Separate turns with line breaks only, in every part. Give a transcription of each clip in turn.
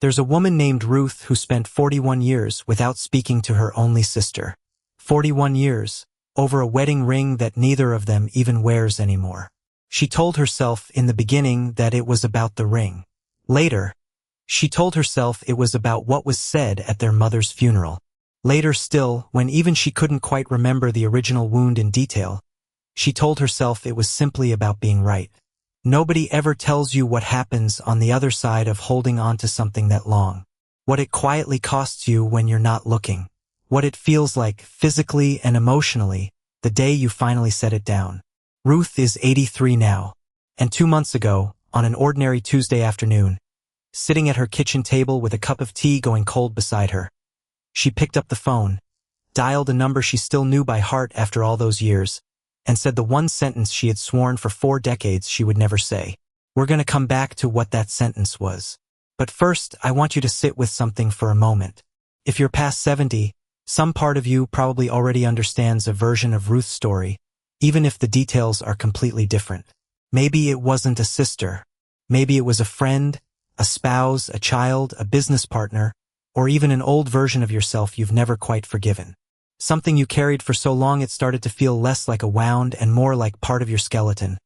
There's a woman named Ruth who spent 41 years without speaking to her only sister. 41 years, over a wedding ring that neither of them even wears anymore. She told herself in the beginning that it was about the ring. Later, she told herself it was about what was said at their mother's funeral. Later still, when even she couldn't quite remember the original wound in detail, she told herself it was simply about being right. Nobody ever tells you what happens on the other side of holding on to something that long. What it quietly costs you when you're not looking. What it feels like, physically and emotionally, the day you finally set it down. Ruth is 83 now. And 2 months ago, on an ordinary Tuesday afternoon, sitting at her kitchen table with a cup of tea going cold beside her, she picked up the phone, dialed a number she still knew by heart after all those years, and said the one sentence she had sworn for 4 decades she would never say. We're going to come back to what that sentence was. But first, I want you to sit with something for a moment. If you're past 70, some part of you probably already understands a version of Ruth's story, even if the details are completely different. Maybe it wasn't a sister. Maybe it was a friend, a spouse, a child, a business partner, or even an old version of yourself you've never quite forgiven. Something you carried for so long it started to feel less like a wound and more like part of your skeleton.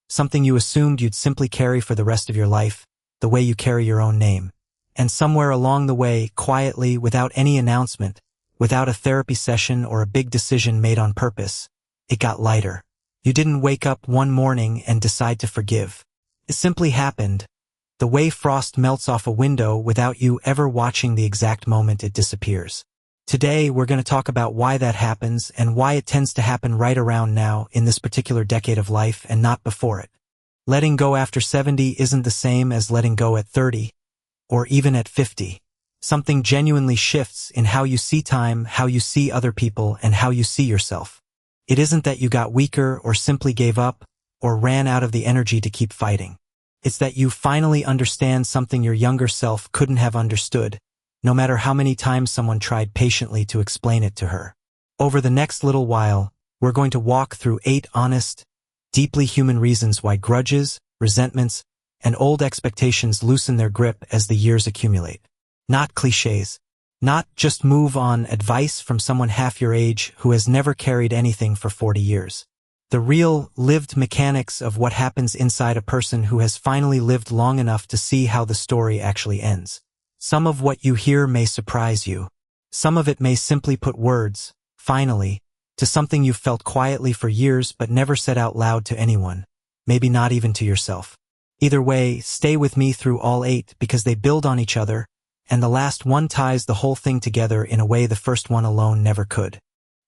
Something you assumed you'd simply carry for the rest of your life, the way you carry your own name. And somewhere along the way, quietly, without any announcement, without a therapy session or a big decision made on purpose, it got lighter. You didn't wake up one morning and decide to forgive. It simply happened, the way frost melts off a window without you ever watching the exact moment it disappears. Today, we're going to talk about why that happens and why it tends to happen right around now in this particular decade of life and not before it. Letting go after 70 isn't the same as letting go at 30 or even at 50. Something genuinely shifts in how you see time, how you see other people, and how you see yourself. It isn't that you got weaker or simply gave up or ran out of the energy to keep fighting. It's that you finally understand something your younger self couldn't have understood, no matter how many times someone tried patiently to explain it to her. Over the next little while, we're going to walk through 8 honest, deeply human reasons why grudges, resentments, and old expectations loosen their grip as the years accumulate. Not cliches. Not just move on advice from someone half your age who has never carried anything for 40 years. The real, lived mechanics of what happens inside a person who has finally lived long enough to see how the story actually ends. Some of what you hear may surprise you. Some of it may simply put words, finally, to something you've felt quietly for years but never said out loud to anyone, maybe not even to yourself. Either way, stay with me through all 8 because they build on each other, and the last one ties the whole thing together in a way the first one alone never could.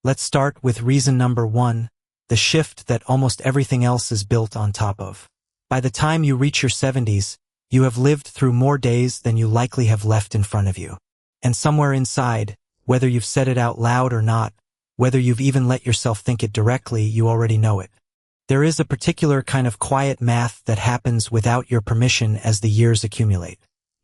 Let's start with reason number 1, the shift that almost everything else is built on top of. By the time you reach your 70s, you have lived through more days than you likely have left in front of you. And somewhere inside, whether you've said it out loud or not, whether you've even let yourself think it directly, you already know it. There is a particular kind of quiet math that happens without your permission as the years accumulate.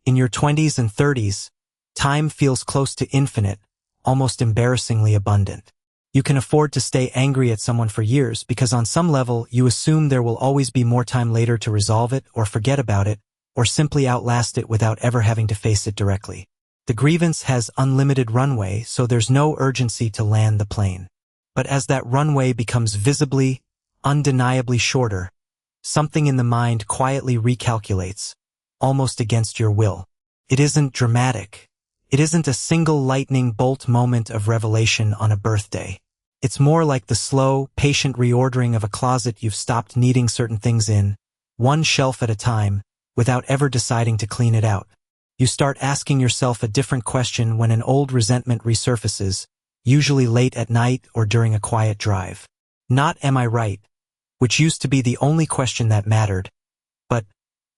In your 20s and 30s, time feels close to infinite, almost embarrassingly abundant. You can afford to stay angry at someone for years because on some level you assume there will always be more time later to resolve it or forget about it, or simply outlast it without ever having to face it directly. The grievance has unlimited runway, so there's no urgency to land the plane. But as that runway becomes visibly, undeniably shorter, something in the mind quietly recalculates, almost against your will. It isn't dramatic. It isn't a single lightning bolt moment of revelation on a birthday. It's more like the slow, patient reordering of a closet you've stopped needing certain things in, one shelf at a time, without ever deciding to clean it out. You start asking yourself a different question when an old resentment resurfaces, usually late at night or during a quiet drive. Not am I right, which used to be the only question that mattered, but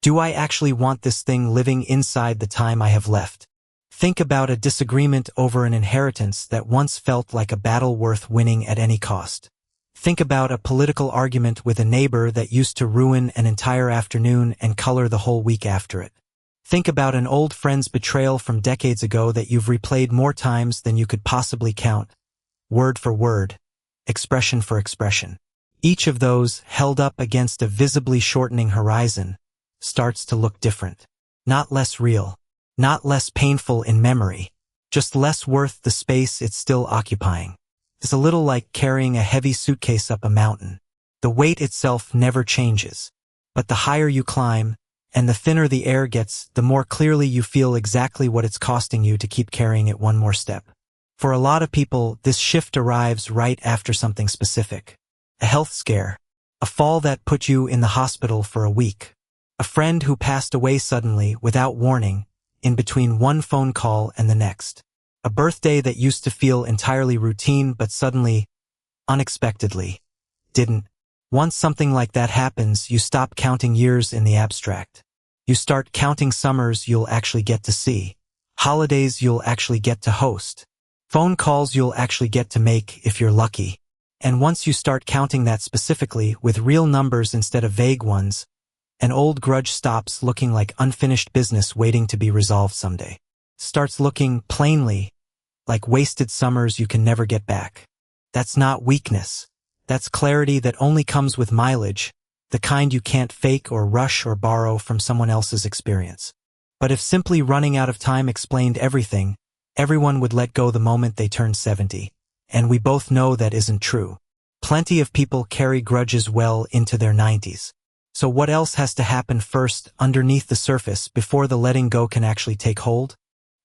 do I actually want this thing living inside the time I have left? Think about a disagreement over an inheritance that once felt like a battle worth winning at any cost. Think about a political argument with a neighbor that used to ruin an entire afternoon and color the whole week after it. Think about an old friend's betrayal from decades ago that you've replayed more times than you could possibly count, word for word, expression for expression. Each of those, held up against a visibly shortening horizon, starts to look different. Not less real. Not less painful in memory, just less worth the space it's still occupying. It's a little like carrying a heavy suitcase up a mountain. The weight itself never changes, but the higher you climb, and the thinner the air gets, the more clearly you feel exactly what it's costing you to keep carrying it one more step. For a lot of people, this shift arrives right after something specific. A health scare, a fall that put you in the hospital for a week, a friend who passed away suddenly without warning, in between one phone call and the next, a birthday that used to feel entirely routine but suddenly, unexpectedly, didn't. Once something like that happens, you stop counting years in the abstract. You start counting summers you'll actually get to see, holidays you'll actually get to host, phone calls you'll actually get to make if you're lucky. And once you start counting that specifically with real numbers instead of vague ones, an old grudge stops looking like unfinished business waiting to be resolved someday. Starts looking, plainly, like wasted summers you can never get back. That's not weakness. That's clarity that only comes with mileage, the kind you can't fake or rush or borrow from someone else's experience. But if simply running out of time explained everything, everyone would let go the moment they turned 70. And we both know that isn't true. Plenty of people carry grudges well into their 90s. So what else has to happen first underneath the surface before the letting go can actually take hold?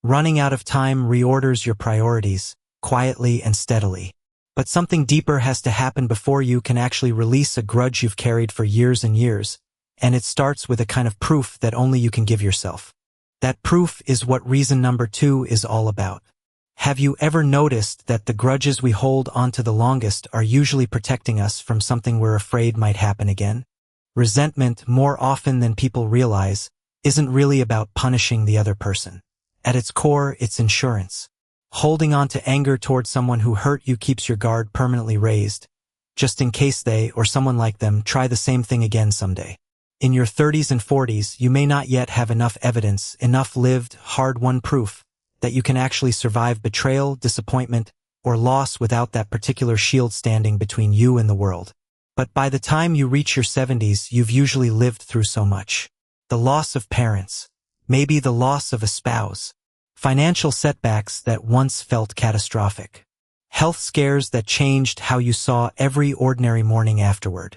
Running out of time reorders your priorities, quietly and steadily. But something deeper has to happen before you can actually release a grudge you've carried for years and years, and it starts with a kind of proof that only you can give yourself. That proof is what reason number 2 is all about. Have you ever noticed that the grudges we hold onto the longest are usually protecting us from something we're afraid might happen again? Resentment, more often than people realize, isn't really about punishing the other person. At its core, it's insurance. Holding on to anger toward someone who hurt you keeps your guard permanently raised, just in case they, or someone like them, try the same thing again someday. In your 30s and 40s, you may not yet have enough evidence, enough lived, hard-won proof, that you can actually survive betrayal, disappointment, or loss without that particular shield standing between you and the world. But by the time you reach your 70s, you've usually lived through so much. The loss of parents, maybe the loss of a spouse, financial setbacks that once felt catastrophic, health scares that changed how you saw every ordinary morning afterward,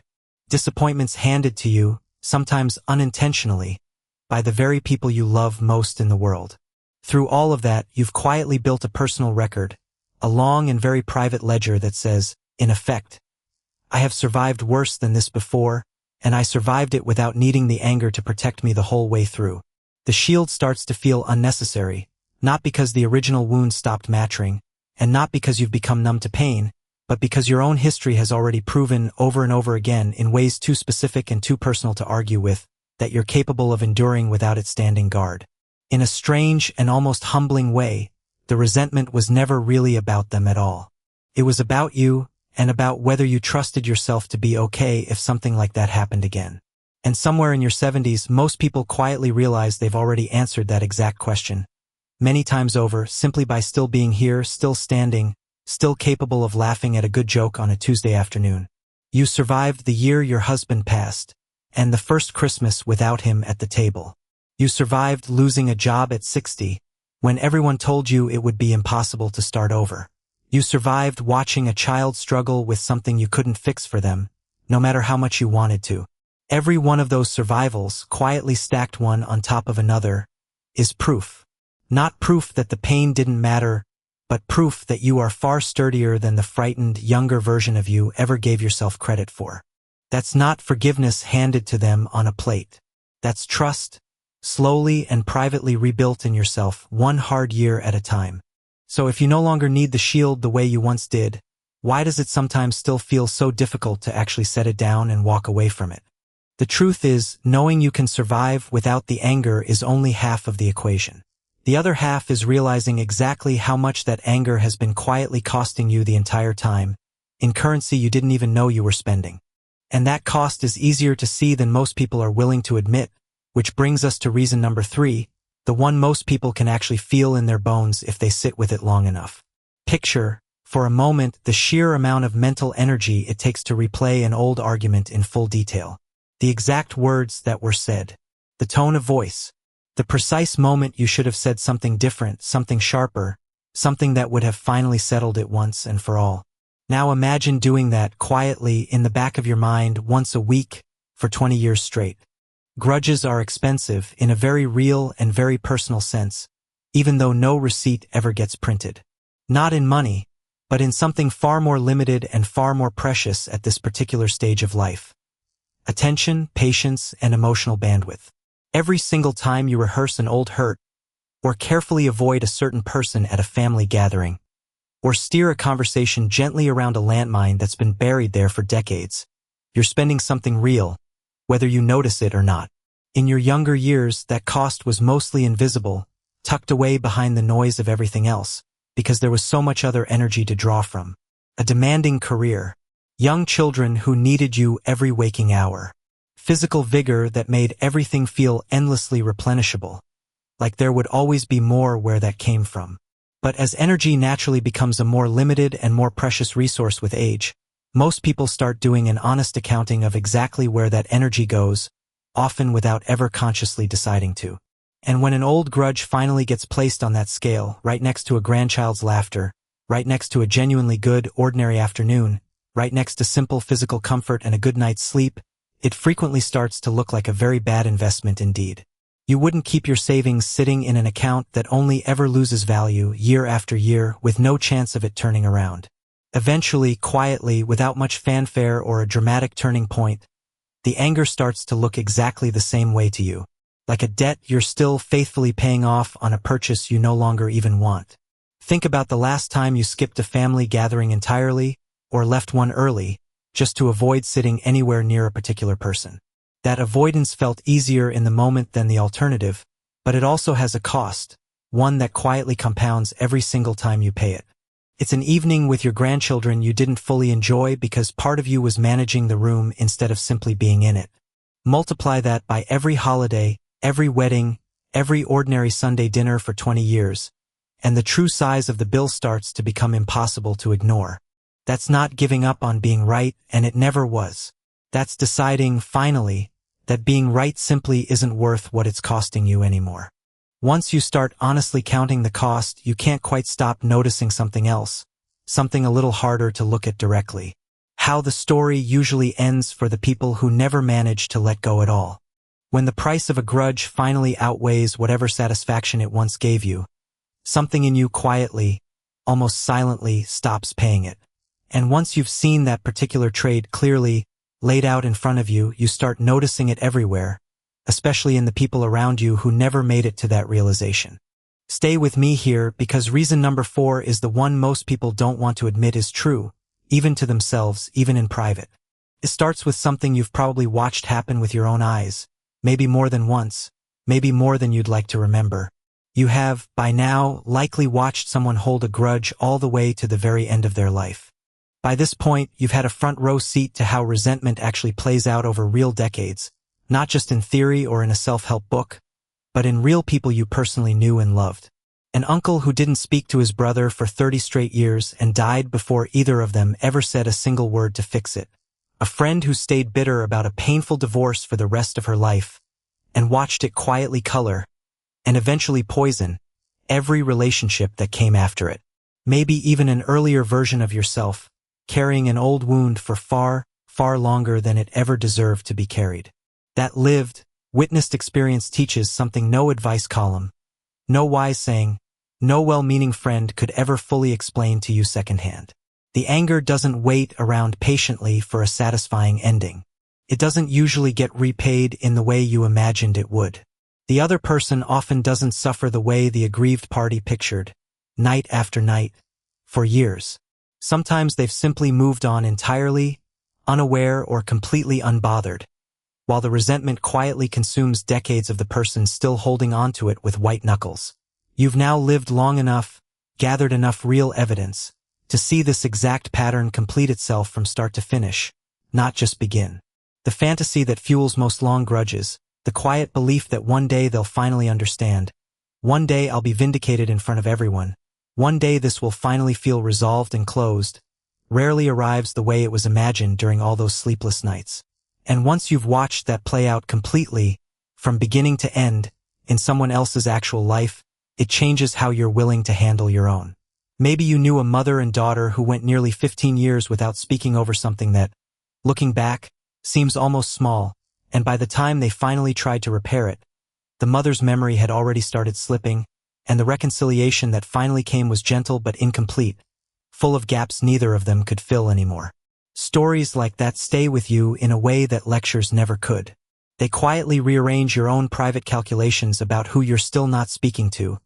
disappointments handed to you, sometimes unintentionally, by the very people you love most in the world. Through all of that, you've quietly built a personal record, a long and very private ledger that says, in effect, I have survived worse than this before, and I survived it without needing the anger to protect me the whole way through. The shield starts to feel unnecessary, not because the original wound stopped mattering, and not because you've become numb to pain, but because your own history has already proven over and over again in ways too specific and too personal to argue with, that you're capable of enduring without it standing guard. In a strange and almost humbling way, the resentment was never really about them at all. It was about you, and about whether you trusted yourself to be okay if something like that happened again. And somewhere in your 70s, most people quietly realize they've already answered that exact question, many times over, simply by still being here, still standing, still capable of laughing at a good joke on a Tuesday afternoon. You survived the year your husband passed, and the first Christmas without him at the table. You survived losing a job at 60, when everyone told you it would be impossible to start over. You survived watching a child struggle with something you couldn't fix for them, no matter how much you wanted to. Every one of those survivals, quietly stacked one on top of another, is proof. Not proof that the pain didn't matter, but proof that you are far sturdier than the frightened, younger version of you ever gave yourself credit for. That's not forgiveness handed to them on a plate. That's trust, slowly and privately rebuilt in yourself, one hard year at a time. So if you no longer need the shield the way you once did, why does it sometimes still feel so difficult to actually set it down and walk away from it? The truth is, knowing you can survive without the anger is only half of the equation. The other half is realizing exactly how much that anger has been quietly costing you the entire time, in currency you didn't even know you were spending. And that cost is easier to see than most people are willing to admit, which brings us to reason number 3, the one most people can actually feel in their bones if they sit with it long enough. Picture, for a moment, the sheer amount of mental energy it takes to replay an old argument in full detail. The exact words that were said, the tone of voice, The precise moment you should have said something different, something sharper, something that would have finally settled it once and for all. Now imagine doing that quietly in the back of your mind once a week for 20 years straight. Grudges are expensive in a very real and very personal sense, even though no receipt ever gets printed. Not in money, but in something far more limited and far more precious at this particular stage of life. Attention, patience, and emotional bandwidth. Every single time you rehearse an old hurt, or carefully avoid a certain person at a family gathering, or steer a conversation gently around a landmine that's been buried there for decades, you're spending something real, whether you notice it or not. In your younger years, that cost was mostly invisible, tucked away behind the noise of everything else, because there was so much other energy to draw from. A demanding career, young children who needed you every waking hour, physical vigor that made everything feel endlessly replenishable, like there would always be more where that came from. But as energy naturally becomes a more limited and more precious resource with age, most people start doing an honest accounting of exactly where that energy goes, often without ever consciously deciding to. And when an old grudge finally gets placed on that scale, right next to a grandchild's laughter, right next to a genuinely good, ordinary afternoon, right next to simple physical comfort and a good night's sleep, it frequently starts to look like a very bad investment indeed. You wouldn't keep your savings sitting in an account that only ever loses value year after year with no chance of it turning around. Eventually, quietly, without much fanfare or a dramatic turning point, the anger starts to look exactly the same way to you. Like a debt you're still faithfully paying off on a purchase you no longer even want. Think about the last time you skipped a family gathering entirely, or left one early, just to avoid sitting anywhere near a particular person. That avoidance felt easier in the moment than the alternative, but it also has a cost, one that quietly compounds every single time you pay it. It's an evening with your grandchildren you didn't fully enjoy because part of you was managing the room instead of simply being in it. Multiply that by every holiday, every wedding, every ordinary Sunday dinner for 20 years, and the true size of the bill starts to become impossible to ignore. That's not giving up on being right, and it never was. That's deciding, finally, that being right simply isn't worth what it's costing you anymore. Once you start honestly counting the cost, you can't quite stop noticing something else, something a little harder to look at directly. How the story usually ends for the people who never manage to let go at all. When the price of a grudge finally outweighs whatever satisfaction it once gave you, something in you quietly, almost silently, stops paying it. And once you've seen that particular trade clearly laid out in front of you, you start noticing it everywhere, especially in the people around you who never made it to that realization. Stay with me here because reason number 4 is the one most people don't want to admit is true, even to themselves, even in private. It starts with something you've probably watched happen with your own eyes, maybe more than once, maybe more than you'd like to remember. You have, by now, likely watched someone hold a grudge all the way to the very end of their life. By this point, you've had a front row seat to how resentment actually plays out over real decades, not just in theory or in a self-help book, but in real people you personally knew and loved. An uncle who didn't speak to his brother for 30 straight years and died before either of them ever said a single word to fix it. A friend who stayed bitter about a painful divorce for the rest of her life and watched it quietly color and eventually poison every relationship that came after it. Maybe even an earlier version of yourself, carrying an old wound for far, far longer than it ever deserved to be carried. That lived, witnessed experience teaches something no advice column, no wise saying, no well-meaning friend could ever fully explain to you secondhand. The anger doesn't wait around patiently for a satisfying ending. It doesn't usually get repaid in the way you imagined it would. The other person often doesn't suffer the way the aggrieved party pictured, night after night, for years. Sometimes they've simply moved on entirely, unaware or completely unbothered, while the resentment quietly consumes decades of the person still holding onto it with white knuckles. You've now lived long enough, gathered enough real evidence, to see this exact pattern complete itself from start to finish, not just begin. The fantasy that fuels most long grudges, the quiet belief that one day they'll finally understand. One day I'll be vindicated in front of everyone. One day this will finally feel resolved and closed, rarely arrives the way it was imagined during all those sleepless nights. And once you've watched that play out completely, from beginning to end, in someone else's actual life, it changes how you're willing to handle your own. Maybe you knew a mother and daughter who went nearly 15 years without speaking over something that, looking back, seems almost small, and by the time they finally tried to repair it, the mother's memory had already started slipping, and the reconciliation that finally came was gentle but incomplete, full of gaps neither of them could fill anymore. Stories like that stay with you in a way that lectures never could. They quietly rearrange your own private calculations about who you're still not speaking to,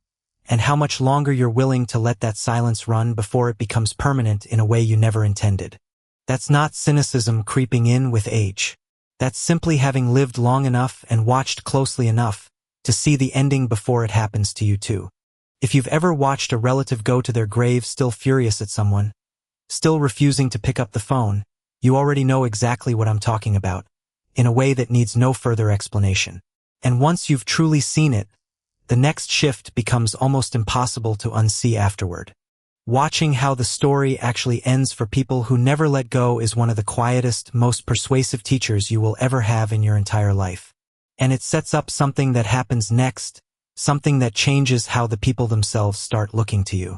and how much longer you're willing to let that silence run before it becomes permanent in a way you never intended. That's not cynicism creeping in with age. That's simply having lived long enough and watched closely enough to see the ending before it happens to you too. If you've ever watched a relative go to their grave still furious at someone, still refusing to pick up the phone, you already know exactly what I'm talking about, in a way that needs no further explanation. And once you've truly seen it, the next shift becomes almost impossible to unsee afterward. Watching how the story actually ends for people who never let go is one of the quietest, most persuasive teachers you will ever have in your entire life. And it sets up something that happens next, something that changes how the people themselves start looking to you.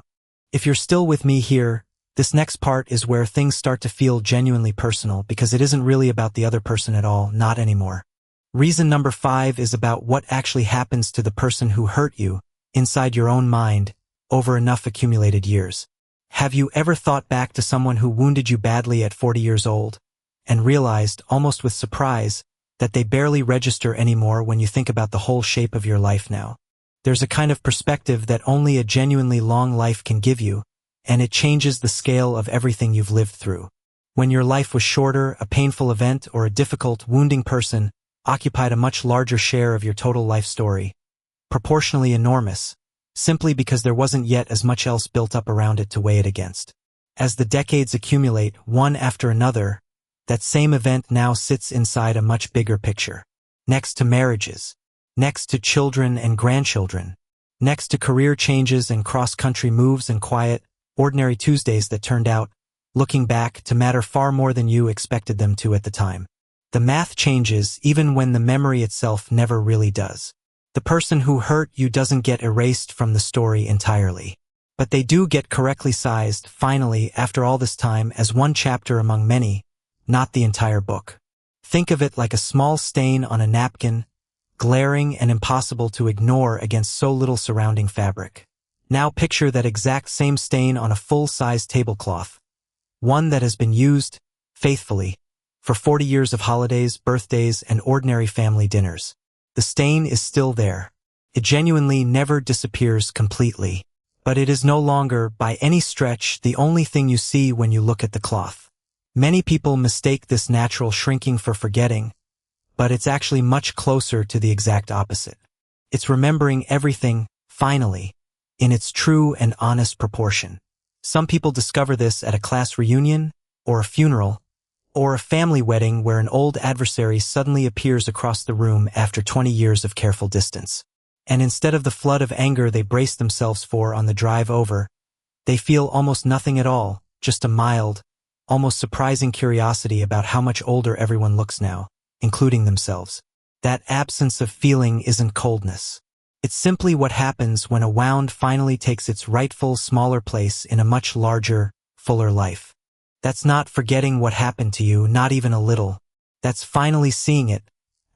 If you're still with me here, this next part is where things start to feel genuinely personal because it isn't really about the other person at all, not anymore. Reason number 5 is about what actually happens to the person who hurt you, inside your own mind, over enough accumulated years. Have you ever thought back to someone who wounded you badly at 40 years old, and realized, almost with surprise, that they barely register anymore when you think about the whole shape of your life now? There's a kind of perspective that only a genuinely long life can give you, and it changes the scale of everything you've lived through. When your life was shorter, a painful event or a difficult, wounding person occupied a much larger share of your total life story, proportionally enormous, simply because there wasn't yet as much else built up around it to weigh it against. As the decades accumulate, one after another, that same event now sits inside a much bigger picture. Next to marriages, next to children and grandchildren, next to career changes and cross-country moves and quiet, ordinary Tuesdays that turned out, looking back, to matter far more than you expected them to at the time. The math changes even when the memory itself never really does. The person who hurt you doesn't get erased from the story entirely. But they do get correctly sized, finally, after all this time, as one chapter among many, not the entire book. Think of it like a small stain on a napkin, glaring and impossible to ignore against so little surrounding fabric. Now picture that exact same stain on a full-size tablecloth, one that has been used, faithfully, for 40 years of holidays, birthdays, and ordinary family dinners. The stain is still there. It genuinely never disappears completely, but it is no longer, by any stretch, the only thing you see when you look at the cloth. Many people mistake this natural shrinking for forgetting, but it's actually much closer to the exact opposite. It's remembering everything, finally, in its true and honest proportion. Some people discover this at a class reunion, or a funeral, or a family wedding where an old adversary suddenly appears across the room after 20 years of careful distance. And instead of the flood of anger they braced themselves for on the drive over, they feel almost nothing at all, just a mild, almost surprising curiosity about how much older everyone looks now, including themselves. That absence of feeling isn't coldness. It's simply what happens when a wound finally takes its rightful, smaller place in a much larger, fuller life. That's not forgetting what happened to you, not even a little. That's finally seeing it,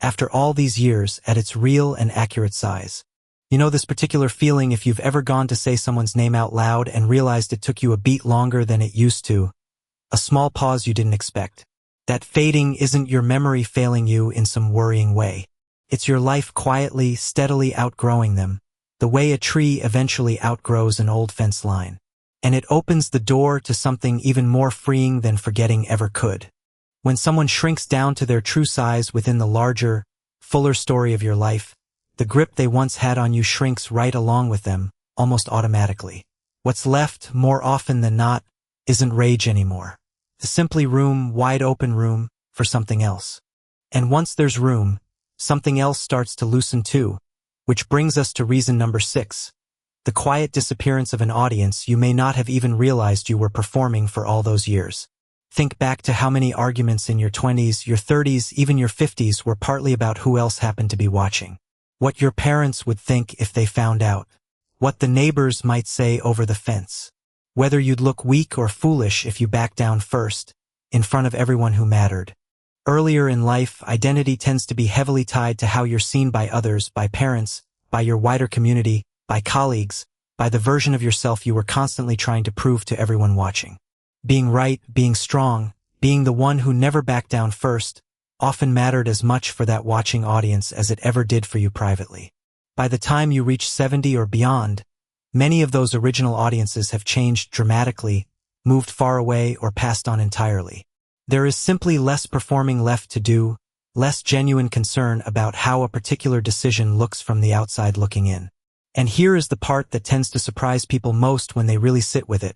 after all these years, at its real and accurate size. You know this particular feeling if you've ever gone to say someone's name out loud and realized it took you a beat longer than it used to, a small pause you didn't expect. That fading isn't your memory failing you in some worrying way. It's your life quietly, steadily outgrowing them, the way a tree eventually outgrows an old fence line. And it opens the door to something even more freeing than forgetting ever could. When someone shrinks down to their true size within the larger, fuller story of your life, the grip they once had on you shrinks right along with them, almost automatically. What's left, more often than not, isn't rage anymore. It's simply room, wide open room, for something else. And once there's room, something else starts to loosen too, which brings us to reason number 6. The quiet disappearance of an audience you may not have even realized you were performing for all those years. Think back to how many arguments in your 20s, your 30s, even your 50s were partly about who else happened to be watching. What your parents would think if they found out. What the neighbors might say over the fence. Whether you'd look weak or foolish if you backed down first, in front of everyone who mattered. Earlier in life, identity tends to be heavily tied to how you're seen by others, by parents, by your wider community, by colleagues, by the version of yourself you were constantly trying to prove to everyone watching. Being right, being strong, being the one who never backed down first, often mattered as much for that watching audience as it ever did for you privately. By the time you reach 70 or beyond, many of those original audiences have changed dramatically, moved far away, or passed on entirely. There is simply less performing left to do, less genuine concern about how a particular decision looks from the outside looking in. And here is the part that tends to surprise people most when they really sit with it.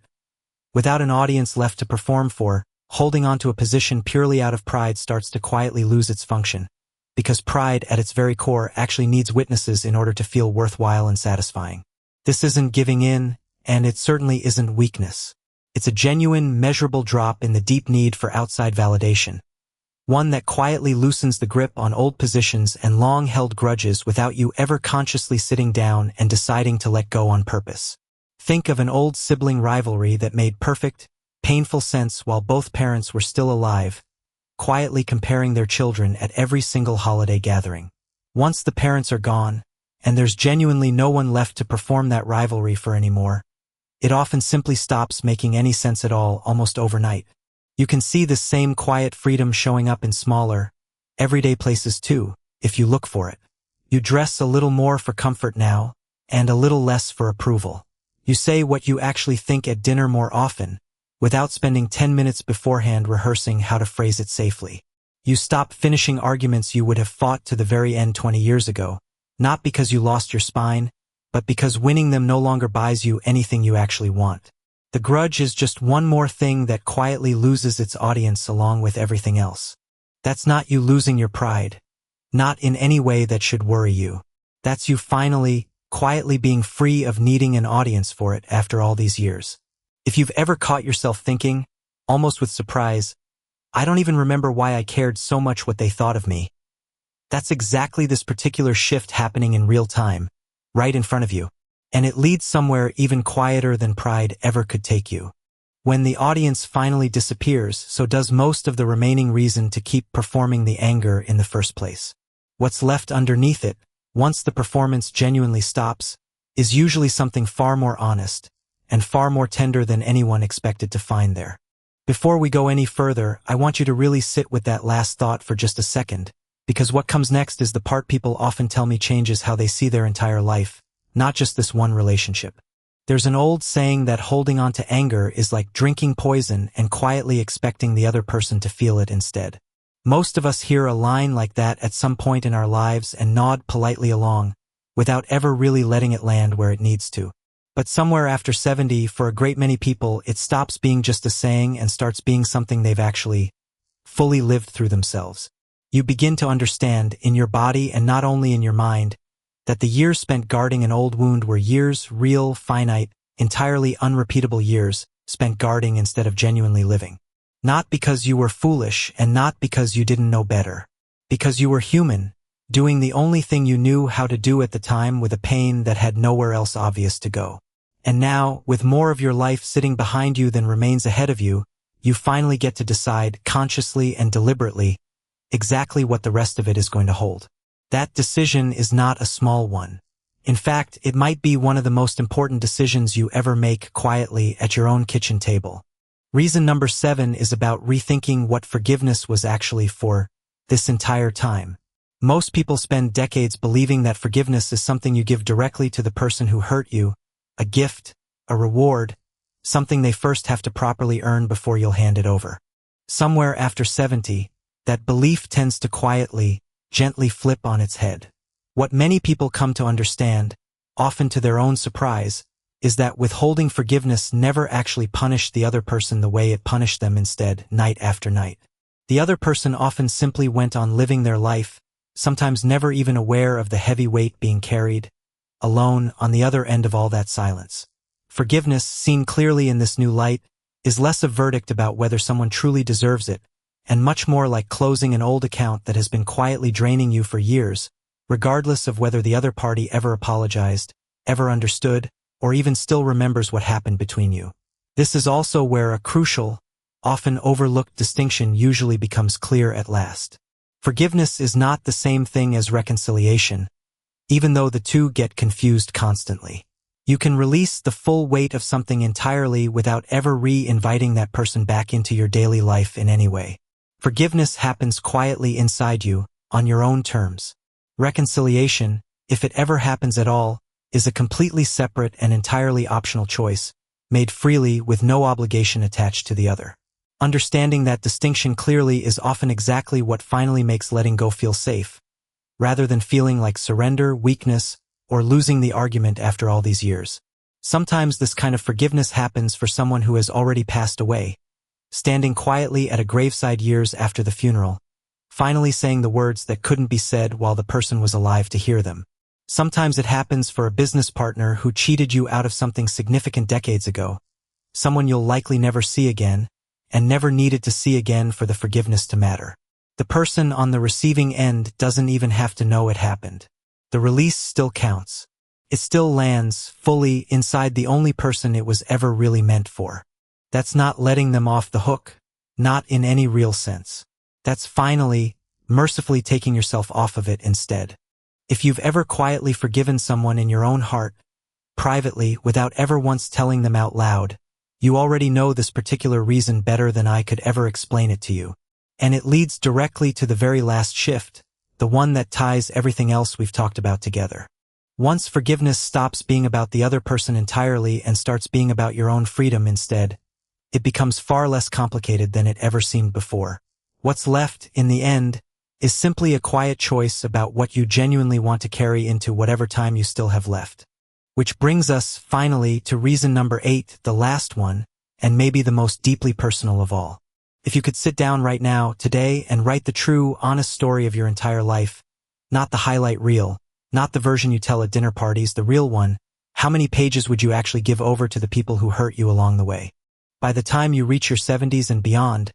Without an audience left to perform for, holding on to a position purely out of pride starts to quietly lose its function, because pride at its very core actually needs witnesses in order to feel worthwhile and satisfying. This isn't giving in, and it certainly isn't weakness. It's a genuine, measurable drop in the deep need for outside validation. One that quietly loosens the grip on old positions and long-held grudges without you ever consciously sitting down and deciding to let go on purpose. Think of an old sibling rivalry that made perfect, painful sense while both parents were still alive, quietly comparing their children at every single holiday gathering. Once the parents are gone, and there's genuinely no one left to perform that rivalry for anymore, it often simply stops making any sense at all almost overnight. You can see this same quiet freedom showing up in smaller, everyday places too, if you look for it. You dress a little more for comfort now, and a little less for approval. You say what you actually think at dinner more often, without spending 10 minutes beforehand rehearsing how to phrase it safely. You stop finishing arguments you would have fought to the very end 20 years ago, not because you lost your spine, but because winning them no longer buys you anything you actually want. The grudge is just one more thing that quietly loses its audience along with everything else. That's not you losing your pride. Not in any way that should worry you. That's you finally, quietly being free of needing an audience for it after all these years. If you've ever caught yourself thinking, almost with surprise, I don't even remember why I cared so much what they thought of me. That's exactly this particular shift happening in real time, right in front of you. And it leads somewhere even quieter than pride ever could take you. When the audience finally disappears, so does most of the remaining reason to keep performing the anger in the first place. What's left underneath it, once the performance genuinely stops, is usually something far more honest, and far more tender than anyone expected to find there. Before we go any further, I want you to really sit with that last thought for just a second, because what comes next is the part people often tell me changes how they see their entire life, not just this one relationship. There's an old saying that holding on to anger is like drinking poison and quietly expecting the other person to feel it instead. Most of us hear a line like that at some point in our lives and nod politely along, without ever really letting it land where it needs to. But somewhere after 70, for a great many people, it stops being just a saying and starts being something they've actually fully lived through themselves. You begin to understand, in your body and not only in your mind, that the years spent guarding an old wound were years, real, finite, entirely unrepeatable years, spent guarding instead of genuinely living. Not because you were foolish and not because you didn't know better. Because you were human, doing the only thing you knew how to do at the time with a pain that had nowhere else obvious to go. And now, with more of your life sitting behind you than remains ahead of you, you finally get to decide, consciously and deliberately, exactly what the rest of it is going to hold. That decision is not a small one. In fact, it might be one of the most important decisions you ever make quietly at your own kitchen table. Reason number 7 is about rethinking what forgiveness was actually for this entire time. Most people spend decades believing that forgiveness is something you give directly to the person who hurt you, a gift, a reward, something they first have to properly earn before you'll hand it over. Somewhere after 70, that belief tends to quietly, gently flip on its head. What many people come to understand, often to their own surprise, is that withholding forgiveness never actually punished the other person the way it punished them instead, night after night. The other person often simply went on living their life, sometimes never even aware of the heavy weight being carried, alone on the other end of all that silence. Forgiveness, seen clearly in this new light, is less a verdict about whether someone truly deserves it, and much more like closing an old account that has been quietly draining you for years, regardless of whether the other party ever apologized, ever understood, or even still remembers what happened between you. This is also where a crucial, often overlooked distinction usually becomes clear at last. Forgiveness is not the same thing as reconciliation, even though the two get confused constantly. You can release the full weight of something entirely without ever re-inviting that person back into your daily life in any way. Forgiveness happens quietly inside you, on your own terms. Reconciliation, if it ever happens at all, is a completely separate and entirely optional choice, made freely with no obligation attached to the other. Understanding that distinction clearly is often exactly what finally makes letting go feel safe, rather than feeling like surrender, weakness, or losing the argument after all these years. Sometimes this kind of forgiveness happens for someone who has already passed away, standing quietly at a graveside years after the funeral, finally saying the words that couldn't be said while the person was alive to hear them. Sometimes it happens for a business partner who cheated you out of something significant decades ago, someone you'll likely never see again, and never needed to see again for the forgiveness to matter. The person on the receiving end doesn't even have to know it happened. The release still counts. It still lands fully inside the only person it was ever really meant for. That's not letting them off the hook, not in any real sense. That's finally, mercifully taking yourself off of it instead. If you've ever quietly forgiven someone in your own heart, privately, without ever once telling them out loud, you already know this particular reason better than I could ever explain it to you. And it leads directly to the very last shift, the one that ties everything else we've talked about together. Once forgiveness stops being about the other person entirely and starts being about your own freedom instead, it becomes far less complicated than it ever seemed before. What's left, in the end, is simply a quiet choice about what you genuinely want to carry into whatever time you still have left. Which brings us, finally, to reason number 8, the last one, and maybe the most deeply personal of all. If you could sit down right now, today, and write the true, honest story of your entire life, not the highlight reel, not the version you tell at dinner parties, the real one, how many pages would you actually give over to the people who hurt you along the way? By the time you reach your 70s and beyond,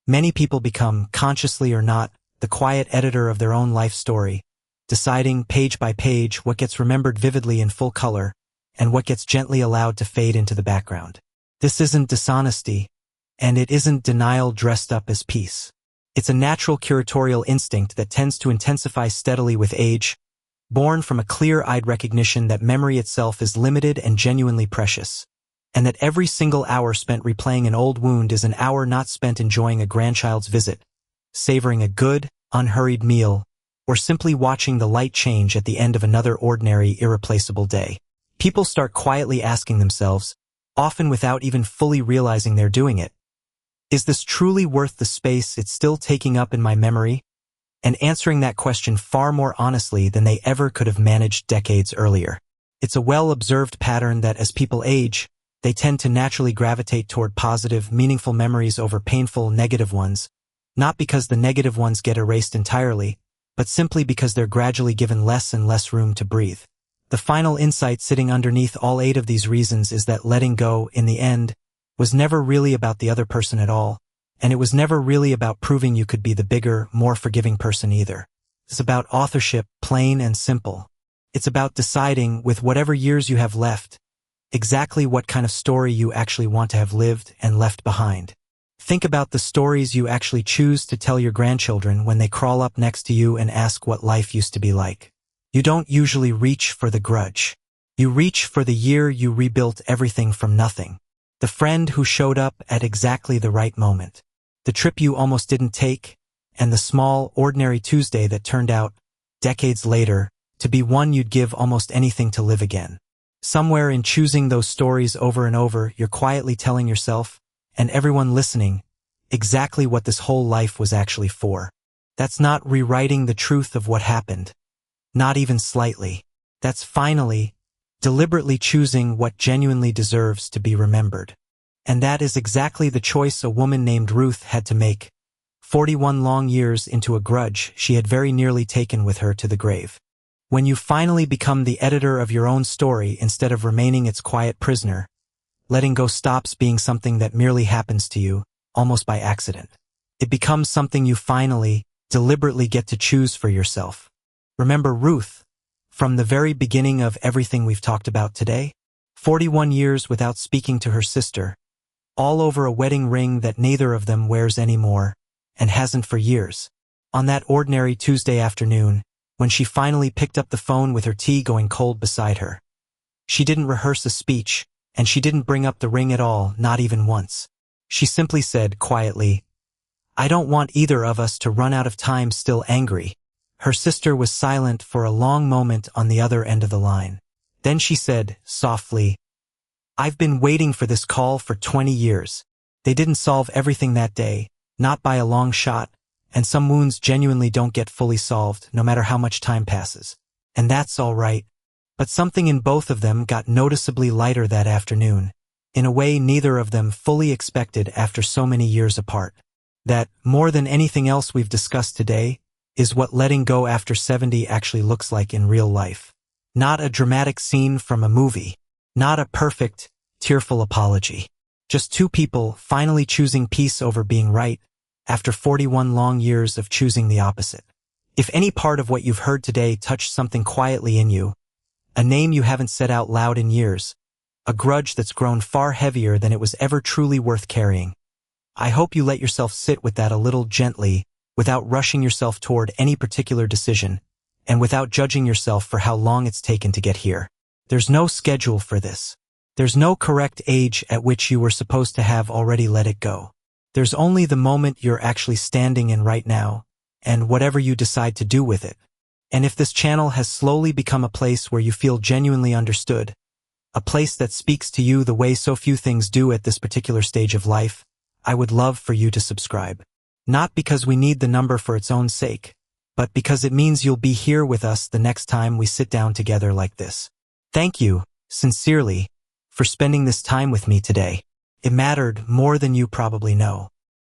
many people become, consciously or not, the quiet editor of their own life story, deciding page by page what gets remembered vividly in full color and what gets gently allowed to fade into the background. This isn't dishonesty, and it isn't denial dressed up as peace. It's a natural curatorial instinct that tends to intensify steadily with age, born from a clear-eyed recognition that memory itself is limited and genuinely precious, and that every single hour spent replaying an old wound is an hour not spent enjoying a grandchild's visit, savoring a good, unhurried meal, or simply watching the light change at the end of another ordinary, irreplaceable day. People start quietly asking themselves, often without even fully realizing they're doing it, is this truly worth the space it's still taking up in my memory? And answering that question far more honestly than they ever could have managed decades earlier. It's a well-observed pattern that as people age, they tend to naturally gravitate toward positive, meaningful memories over painful, negative ones, not because the negative ones get erased entirely, but simply because they're gradually given less and less room to breathe. The final insight sitting underneath all 8 of these reasons is that letting go, in the end, was never really about the other person at all, and it was never really about proving you could be the bigger, more forgiving person either. It's about authorship, plain and simple. It's about deciding, with whatever years you have left, exactly what kind of story you actually want to have lived and left behind. Think about the stories you actually choose to tell your grandchildren when they crawl up next to you and ask what life used to be like. You don't usually reach for the grudge. You reach for the year you rebuilt everything from nothing. The friend who showed up at exactly the right moment. The trip you almost didn't take, and the small, ordinary Tuesday that turned out, decades later, to be one you'd give almost anything to live again. Somewhere in choosing those stories over and over, you're quietly telling yourself, and everyone listening, exactly what this whole life was actually for. That's not rewriting the truth of what happened. Not even slightly. That's finally, deliberately choosing what genuinely deserves to be remembered. And that is exactly the choice a woman named Ruth had to make, 41 long years into a grudge she had very nearly taken with her to the grave. When you finally become the editor of your own story instead of remaining its quiet prisoner, letting go stops being something that merely happens to you, almost by accident. It becomes something you finally, deliberately get to choose for yourself. Remember Ruth, from the very beginning of everything we've talked about today? 41 years without speaking to her sister, all over a wedding ring that neither of them wears anymore, and hasn't for years. On that ordinary Tuesday afternoon, when she finally picked up the phone with her tea going cold beside her. She didn't rehearse a speech, and she didn't bring up the ring at all, not even once. She simply said, quietly, "I don't want either of us to run out of time still angry." Her sister was silent for a long moment on the other end of the line. Then she said, softly, "I've been waiting for this call for 20 years. They didn't solve everything that day, not by a long shot, and some wounds genuinely don't get fully solved, no matter how much time passes. And that's all right. But something in both of them got noticeably lighter that afternoon, in a way neither of them fully expected after so many years apart. That, more than anything else we've discussed today, is what letting go after 70 actually looks like in real life. Not a dramatic scene from a movie. Not a perfect, tearful apology. Just two people finally choosing peace over being right, after 41 long years of choosing the opposite. If any part of what you've heard today touched something quietly in you, a name you haven't said out loud in years, a grudge that's grown far heavier than it was ever truly worth carrying, I hope you let yourself sit with that a little gently, without rushing yourself toward any particular decision, and without judging yourself for how long it's taken to get here. There's no schedule for this. There's no correct age at which you were supposed to have already let it go. There's only the moment you're actually standing in right now, and whatever you decide to do with it. And if this channel has slowly become a place where you feel genuinely understood, a place that speaks to you the way so few things do at this particular stage of life, I would love for you to subscribe. Not because we need the number for its own sake, but because it means you'll be here with us the next time we sit down together like this. Thank you, sincerely, for spending this time with me today. It mattered more than you probably know.